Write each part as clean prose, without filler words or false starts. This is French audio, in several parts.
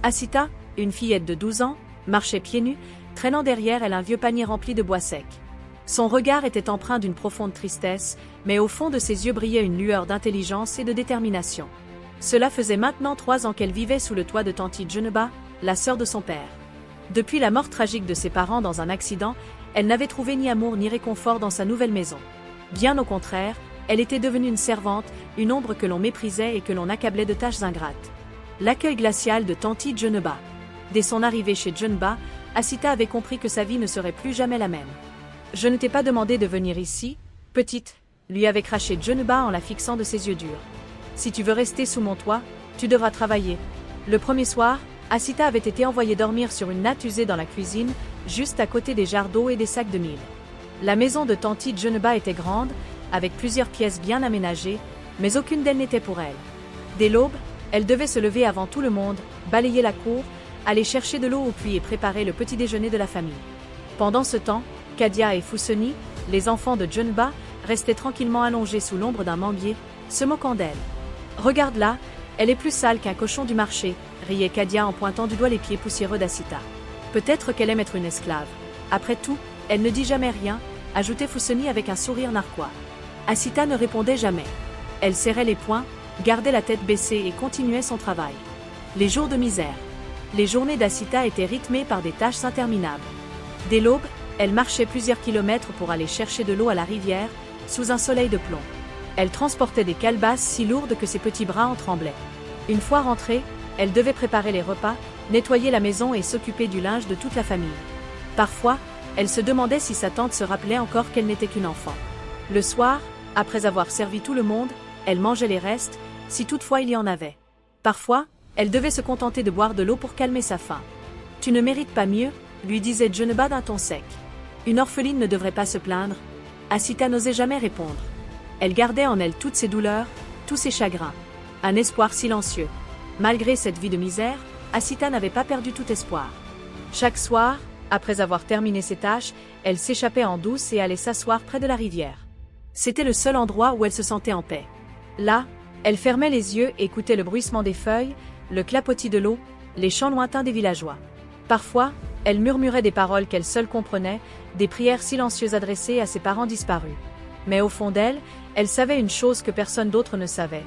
Asita, une fillette de 12 ans, marchait pieds nus, traînant derrière elle un vieux panier rempli de bois sec. Son regard était empreint d'une profonde tristesse, mais au fond de ses yeux brillait une lueur d'intelligence et de détermination. Cela faisait maintenant 3 ans qu'elle vivait sous le toit de Tanti Djeneba, la sœur de son père. Depuis la mort tragique de ses parents dans un accident, elle n'avait trouvé ni amour ni réconfort dans sa nouvelle maison. Bien au contraire, elle était devenue une servante, une ombre que l'on méprisait et que l'on accablait de tâches ingrates. L'accueil glacial de Tanti Djeneba. Dès son arrivée chez Djeneba, Asita avait compris que sa vie ne serait plus jamais la même. « Je ne t'ai pas demandé de venir ici, petite », lui avait craché Djeneba en la fixant de ses yeux durs. « Si tu veux rester sous mon toit, tu devras travailler. » Le premier soir, Asita avait été envoyée dormir sur une natte usée dans la cuisine, juste à côté des jarres d'eau et des sacs de mil. La maison de Tanti Djeneba était grande, avec plusieurs pièces bien aménagées, mais aucune d'elles n'était pour elle. Dès l'aube, elle devait se lever avant tout le monde, balayer la cour, aller chercher de l'eau au puits et préparer le petit déjeuner de la famille. Pendant ce temps, Kadia et Fousseni, les enfants de Djeneba, restaient tranquillement allongés sous l'ombre d'un manguier, se moquant d'elle. « Regarde-la, elle est plus sale qu'un cochon du marché », riait Kadia en pointant du doigt les pieds poussiéreux d'Asita. « Peut-être qu'elle aime être une esclave. Après tout, elle ne dit jamais rien », ajoutait Fousseni avec un sourire narquois. Asita ne répondait jamais. Elle serrait les poings, gardait la tête baissée et continuait son travail. Les jours de misère. Les journées d'Asita étaient rythmées par des tâches interminables. Dès l'aube, elle marchait plusieurs kilomètres pour aller chercher de l'eau à la rivière, sous un soleil de plomb. Elle transportait des calebasses si lourdes que ses petits bras en tremblaient. Une fois rentrée, elle devait préparer les repas, nettoyer la maison et s'occuper du linge de toute la famille. Parfois, elle se demandait si sa tante se rappelait encore qu'elle n'était qu'une enfant. Le soir, après avoir servi tout le monde, elle mangeait les restes, si toutefois il y en avait. Parfois, elle devait se contenter de boire de l'eau pour calmer sa faim. « Tu ne mérites pas mieux », lui disait Djeneba d'un ton sec. Une orpheline ne devrait pas se plaindre. Asita n'osait jamais répondre. Elle gardait en elle toutes ses douleurs, tous ses chagrins. Un espoir silencieux. Malgré cette vie de misère, Asita n'avait pas perdu tout espoir. Chaque soir, après avoir terminé ses tâches, elle s'échappait en douce et allait s'asseoir près de la rivière. C'était le seul endroit où elle se sentait en paix. Là, elle fermait les yeux et écoutait le bruissement des feuilles, le clapotis de l'eau, les chants lointains des villageois. Parfois, elle murmurait des paroles qu'elle seule comprenait, des prières silencieuses adressées à ses parents disparus. Mais au fond d'elle, elle savait une chose que personne d'autre ne savait.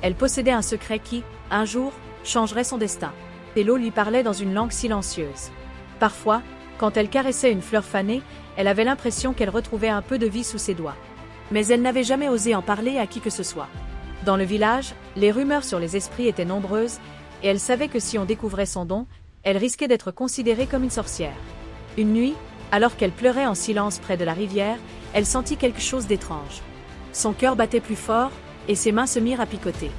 Elle possédait un secret qui, un jour, changerait son destin. Et l'eau lui parlait dans une langue silencieuse. Parfois, quand elle caressait une fleur fanée, elle avait l'impression qu'elle retrouvait un peu de vie sous ses doigts. Mais elle n'avait jamais osé en parler à qui que ce soit. Dans le village, les rumeurs sur les esprits étaient nombreuses, et elle savait que si on découvrait son don, elle risquait d'être considérée comme une sorcière. Une nuit, alors qu'elle pleurait en silence près de la rivière, elle sentit quelque chose d'étrange. Son cœur battait plus fort, et ses mains se mirent à picoter.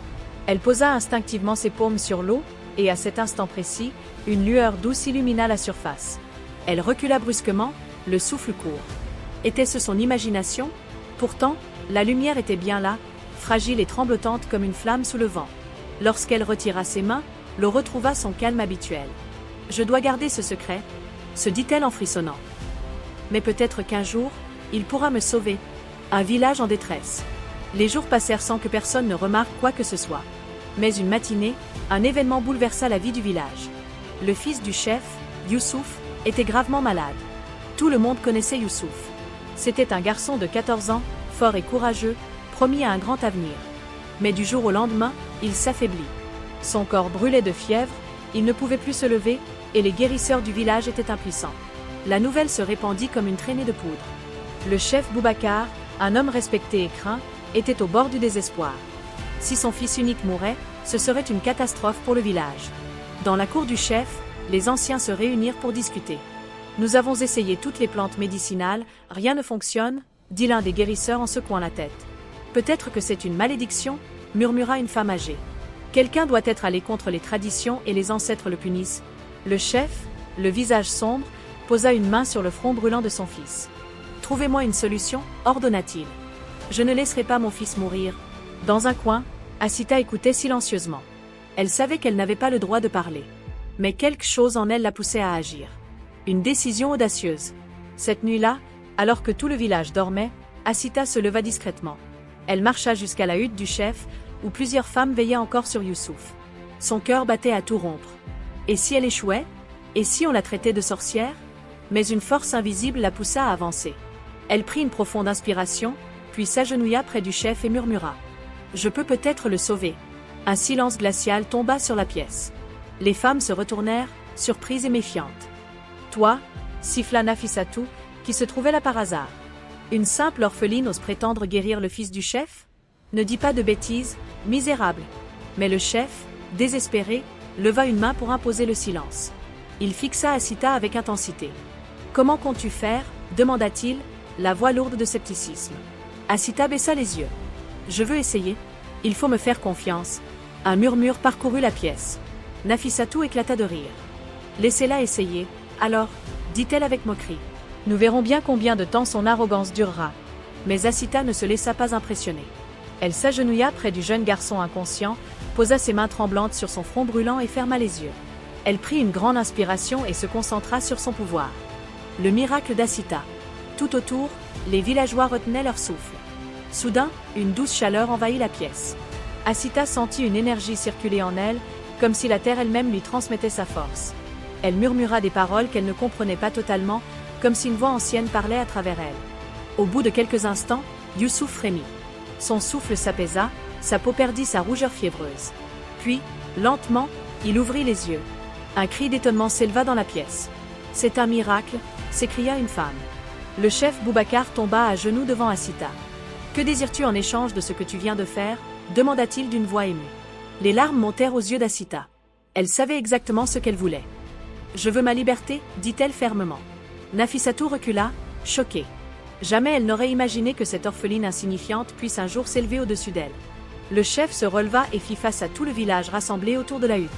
Elle posa instinctivement ses paumes sur l'eau, et à cet instant précis, une lueur douce illumina la surface. Elle recula brusquement, le souffle court. Était-ce son imagination? Pourtant, la lumière était bien là, fragile et tremblotante comme une flamme sous le vent. Lorsqu'elle retira ses mains, l'eau retrouva son calme habituel. « Je dois garder ce secret », se dit-elle en frissonnant. « Mais peut-être qu'un jour, il pourra me sauver. » Un village en détresse. Les jours passèrent sans que personne ne remarque quoi que ce soit. Mais une matinée, un événement bouleversa la vie du village. Le fils du chef, Youssouf, était gravement malade. Tout le monde connaissait Youssouf. C'était un garçon de 14 ans, fort et courageux, promis à un grand avenir. Mais du jour au lendemain, il s'affaiblit. Son corps brûlait de fièvre, il ne pouvait plus se lever, et les guérisseurs du village étaient impuissants. La nouvelle se répandit comme une traînée de poudre. Le chef Boubacar, un homme respecté et craint, était au bord du désespoir. Si son fils unique mourait, ce serait une catastrophe pour le village. Dans la cour du chef, les anciens se réunirent pour discuter. « Nous avons essayé toutes les plantes médicinales, rien ne fonctionne », dit l'un des guérisseurs en secouant la tête. « Peut-être que c'est une malédiction », murmura une femme âgée. « Quelqu'un doit être allé contre les traditions et les ancêtres le punissent. » Le chef, le visage sombre, posa une main sur le front brûlant de son fils. « Trouvez-moi une solution », ordonna-t-il. « Je ne laisserai pas mon fils mourir. » Dans un coin, Asita écoutait silencieusement. Elle savait qu'elle n'avait pas le droit de parler. Mais quelque chose en elle la poussait à agir. Une décision audacieuse. Cette nuit-là, alors que tout le village dormait, Asita se leva discrètement. Elle marcha jusqu'à la hutte du chef, où plusieurs femmes veillaient encore sur Youssouf. Son cœur battait à tout rompre. Et si elle échouait? Et si on la traitait de sorcière? Mais une force invisible la poussa à avancer. Elle prit une profonde inspiration, puis s'agenouilla près du chef et murmura. Je peux peut-être le sauver. Un silence glacial tomba sur la pièce. Les femmes se retournèrent, surprises et méfiantes. Toi, siffla Nafissatou, qui se trouvait là par hasard. Une simple orpheline ose prétendre guérir le fils du chef? Ne dis pas de bêtises, misérable. Mais le chef, désespéré, leva une main pour imposer le silence. Il fixa Assita avec intensité. Comment comptes-tu faire? Demanda-t-il, la voix lourde de scepticisme. Assita baissa les yeux. Je veux essayer. Il faut me faire confiance. Un murmure parcourut la pièce. Nafissatou éclata de rire. Laissez-la essayer, alors, dit-elle avec moquerie. Nous verrons bien combien de temps son arrogance durera. Mais Assita ne se laissa pas impressionner. Elle s'agenouilla près du jeune garçon inconscient, posa ses mains tremblantes sur son front brûlant et ferma les yeux. Elle prit une grande inspiration et se concentra sur son pouvoir. Le miracle d'Assita. Tout autour, les villageois retenaient leur souffle. Soudain, une douce chaleur envahit la pièce. Assita sentit une énergie circuler en elle, comme si la terre elle-même lui transmettait sa force. Elle murmura des paroles qu'elle ne comprenait pas totalement, comme si une voix ancienne parlait à travers elle. Au bout de quelques instants, Youssouf frémit. Son souffle s'apaisa, sa peau perdit sa rougeur fiévreuse. Puis, lentement, il ouvrit les yeux. Un cri d'étonnement s'éleva dans la pièce. « C'est un miracle !» s'écria une femme. Le chef Boubacar tomba à genoux devant Assita. « Que désires-tu en échange de ce que tu viens de faire ?» demanda-t-il d'une voix émue. Les larmes montèrent aux yeux d'Assita. Elle savait exactement ce qu'elle voulait. « Je veux ma liberté » dit-elle fermement. Nafissatou recula, choquée. Jamais elle n'aurait imaginé que cette orpheline insignifiante puisse un jour s'élever au-dessus d'elle. Le chef se releva et fit face à tout le village rassemblé autour de la hutte.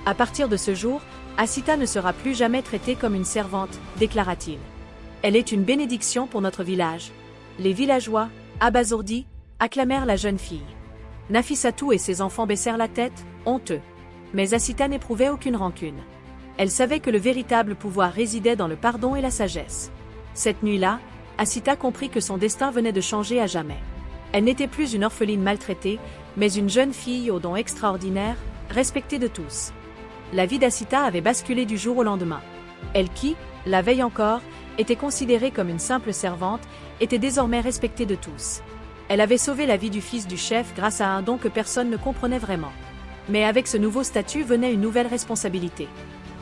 À partir de ce jour, Assita ne sera plus jamais traitée comme une servante, déclara-t-il. Elle est une bénédiction pour notre village. Les villageois, abasourdis, acclamèrent la jeune fille. Nafissatou et ses enfants baissèrent la tête, honteux. Mais Assita n'éprouvait aucune rancune. Elle savait que le véritable pouvoir résidait dans le pardon et la sagesse. Cette nuit-là, Assita comprit que son destin venait de changer à jamais. Elle n'était plus une orpheline maltraitée, mais une jeune fille aux dons extraordinaires, respectée de tous. La vie d'Assita avait basculé du jour au lendemain. Elle qui, la veille encore, était considérée comme une simple servante, était désormais respectée de tous. Elle avait sauvé la vie du fils du chef grâce à un don que personne ne comprenait vraiment. Mais avec ce nouveau statut venait une nouvelle responsabilité.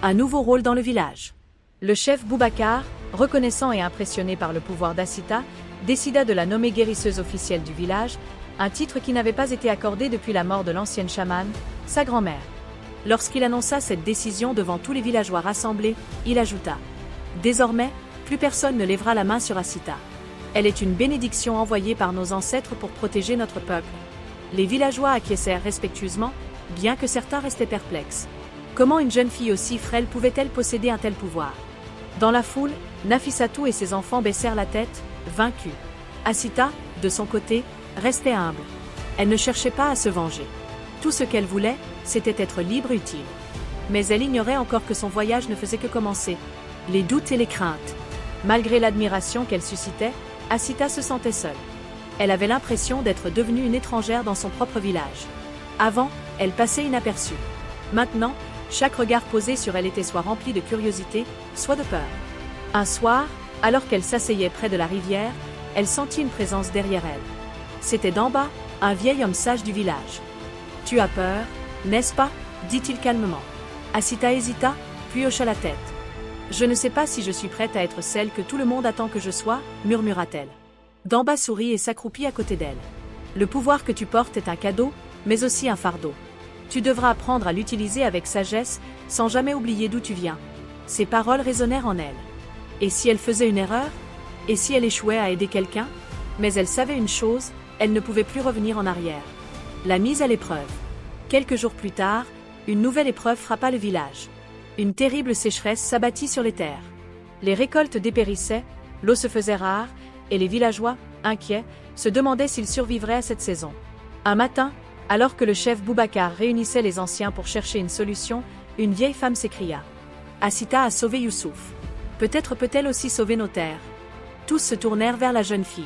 Un nouveau rôle dans le village. Le chef Boubacar, reconnaissant et impressionné par le pouvoir d'Assita, décida de la nommer guérisseuse officielle du village, un titre qui n'avait pas été accordé depuis la mort de l'ancienne chamane, sa grand-mère. Lorsqu'il annonça cette décision devant tous les villageois rassemblés, il ajouta « Désormais, plus personne ne lèvera la main sur Assita. Elle est une bénédiction envoyée par nos ancêtres pour protéger notre peuple. » Les villageois acquiescèrent respectueusement, bien que certains restaient perplexes. Comment une jeune fille aussi frêle pouvait-elle posséder un tel pouvoir? Dans la foule, Nafissatou et ses enfants baissèrent la tête, vaincus. Assita, de son côté, restait humble. Elle ne cherchait pas à se venger. Tout ce qu'elle voulait, c'était être libre et utile. Mais elle ignorait encore que son voyage ne faisait que commencer. Les doutes et les craintes. Malgré l'admiration qu'elle suscitait, Assita se sentait seule. Elle avait l'impression d'être devenue une étrangère dans son propre village. Avant, elle passait inaperçue. Maintenant, chaque regard posé sur elle était soit rempli de curiosité, soit de peur. Un soir, alors qu'elle s'asseyait près de la rivière, elle sentit une présence derrière elle. C'était d'en bas, un vieil homme sage du village. « Tu as peur, n'est-ce pas ?» dit-il calmement. Assita hésita, puis hocha la tête. « Je ne sais pas si je suis prête à être celle que tout le monde attend que je sois, » murmura-t-elle. D'en-bas sourit et s'accroupit à côté d'elle. « Le pouvoir que tu portes est un cadeau, mais aussi un fardeau. Tu devras apprendre à l'utiliser avec sagesse, sans jamais oublier d'où tu viens. » Ces paroles résonnèrent en elle. Et si elle faisait une erreur? Et si elle échouait à aider quelqu'un? Mais elle savait une chose, elle ne pouvait plus revenir en arrière. La mise à l'épreuve. Quelques jours plus tard, une nouvelle épreuve frappa le village. Une terrible sécheresse s'abattit sur les terres. Les récoltes dépérissaient, l'eau se faisait rare, et les villageois, inquiets, se demandaient s'ils survivraient à cette saison. Un matin, alors que le chef Boubacar réunissait les anciens pour chercher une solution, une vieille femme s'écria. « Assita a sauvé Youssouf. Peut-être peut-elle aussi sauver nos terres. » Tous se tournèrent vers la jeune fille.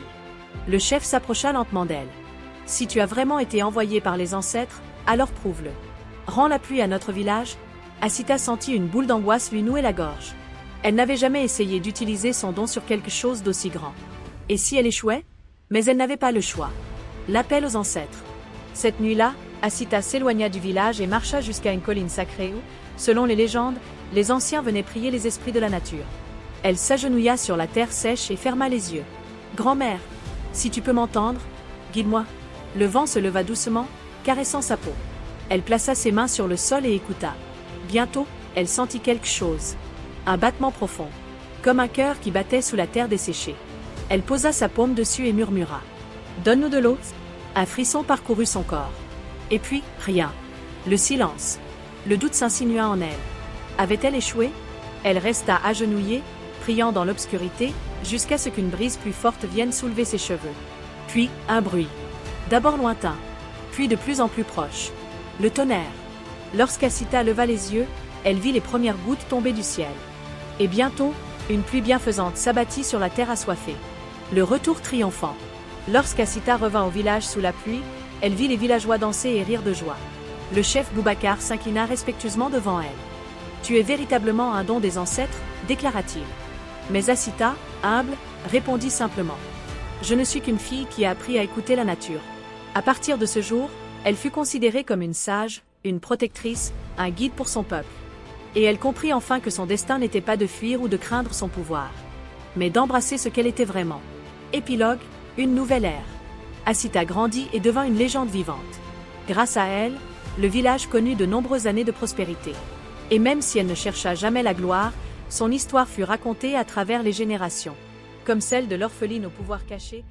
Le chef s'approcha lentement d'elle. « Si tu as vraiment été envoyé par les ancêtres, alors prouve-le. Rends la pluie à notre village. » Asita sentit une boule d'angoisse lui nouer la gorge. Elle n'avait jamais essayé d'utiliser son don sur quelque chose d'aussi grand. Et si elle échouait? Mais elle n'avait pas le choix. L'appel aux ancêtres. Cette nuit-là, Asita s'éloigna du village et marcha jusqu'à une colline sacrée où, selon les légendes, les anciens venaient prier les esprits de la nature. Elle s'agenouilla sur la terre sèche et ferma les yeux. « Grand-mère, si tu peux m'entendre, guide-moi. » Le vent se leva doucement, caressant sa peau. Elle plaça ses mains sur le sol et écouta. Bientôt, elle sentit quelque chose. Un battement profond. Comme un cœur qui battait sous la terre desséchée. Elle posa sa paume dessus et murmura. « Donne-nous de l'eau. » Un frisson parcourut son corps. Et puis, rien. Le silence. Le doute s'insinua en elle. Avait-elle échoué? Elle resta agenouillée, priant dans l'obscurité, jusqu'à ce qu'une brise plus forte vienne soulever ses cheveux. Puis, un bruit. D'abord lointain, puis de plus en plus proche. Le tonnerre. Lorsqu'Asita leva les yeux, elle vit les premières gouttes tomber du ciel. Et bientôt, une pluie bienfaisante s'abattit sur la terre assoiffée. Le retour triomphant. Lorsqu'Asita revint au village sous la pluie, elle vit les villageois danser et rire de joie. Le chef Boubacar s'inclina respectueusement devant elle. « Tu es véritablement un don des ancêtres » déclara-t-il. Mais Asita, humble, répondit simplement. « Je ne suis qu'une fille qui a appris à écouter la nature. » À partir de ce jour, elle fut considérée comme une sage, une protectrice, un guide pour son peuple. Et elle comprit enfin que son destin n'était pas de fuir ou de craindre son pouvoir, mais d'embrasser ce qu'elle était vraiment. Épilogue, une nouvelle ère. Asita grandit et devint une légende vivante. Grâce à elle, le village connut de nombreuses années de prospérité. Et même si elle ne chercha jamais la gloire, son histoire fut racontée à travers les générations. Comme celle de l'orpheline au pouvoir caché,